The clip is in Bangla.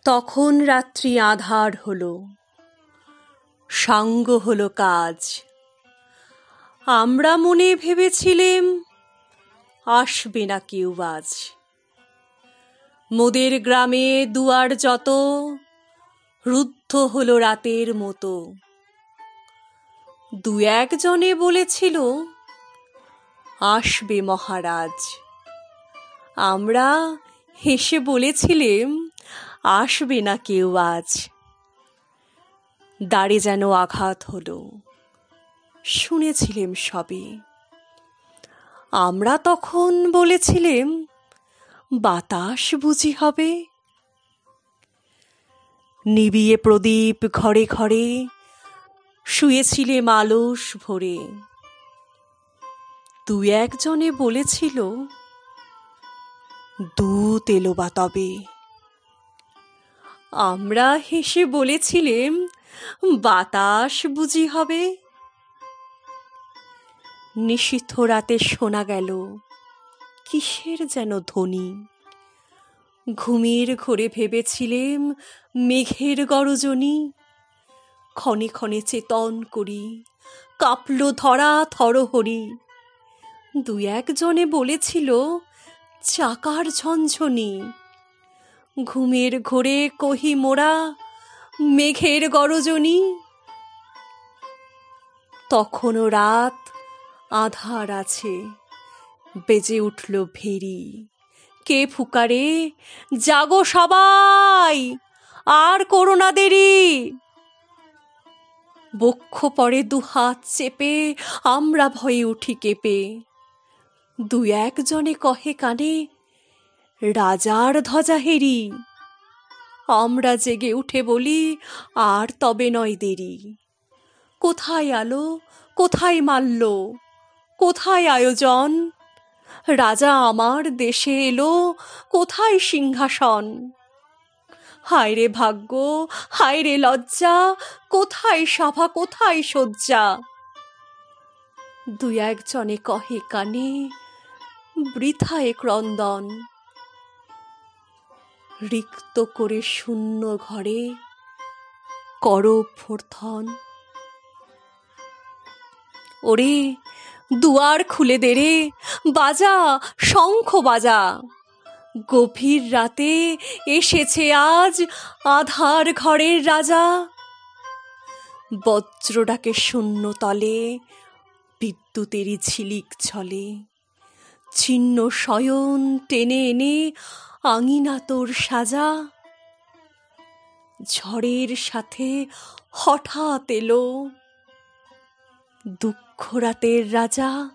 তখন রাত্রি আঁধার হলো, সাঙ্গ হলো কাজ। আমরা মনে ভেবেছিলেম আসবে না কেউ আজ। মোদের গ্রামে দুয়ার যত রুদ্ধ হলো রাতের মতো। দু একজনে বলেছিল আসবে মহারাজ। আমরা হেসে বলেছিলেম আসবে না কেউ আজ। দ্বারে যেন আঘাত হলো, শুনেছিলেম সবে। আমরা তখন বলেছিলেম বাতাস বুঝি হবে। নিবিয়ে প্রদীপ ঘরে ঘরে শুয়েছিলেম আলস ভরে। দু একজনে বলেছিল দূত এলো বা তবে। আমরা হেসে বলেছিলেম বাতাস বুঝি হবে। নিশীথ রাতে শোনা গেল কিসের যেন ধ্বনি। ঘুমের ঘোরে ভেবেছিলেম মেঘের গরজনি। ক্ষণে ক্ষণে চেতন করি কাঁপল ধরা থরহরি। দু একজনে বলেছিল চাকার ঝনঝনি। ঘুমের ঘোরে কহি মোরা মেঘের গরজনি। তখনও রাত আঁধার আছে, বেজে উঠল ভেরি। কে ফুকারে জাগো সবাই, আর করো না দেরি। বক্ষ পড়ে দুহাত চেপে আমরা ভয়ে উঠি কেঁপে। দু একজনে কহে কানে রাজার ধ্বজা হেরি। আমরা জেগে উঠে বলি আর তবে নয় দেরি। কোথায় আলো, কোথায় মাল্য, কোথায় আয়োজন। রাজা আমার দেশে এলো, কোথায় সিংহাসন। হায় রে ভাগ্য, হায় রে লজ্জা, কোথায় সভা, কোথায় শয্যা। দু একজনে কহে কানে বৃথায় ক্রন্দন। রিক্ত করে শূন্য ঘরে কর অভ্যর্থন। ওরে দুয়ার খুলে দে রে, বাজা শঙ্খ বাজা। গভীর রাতে এসেছে আজ আধার ঘরের রাজা। বজ্র ডাকে শূন্য তলে, বিদ্যুতেরই ঝিলিক ছলে। ছিন্ন শয়ন টেনে এনে আঙিনা তোর সাজা। ঝড়ের সাথে হঠাৎ এলো দুঃখ রাতের রাজা।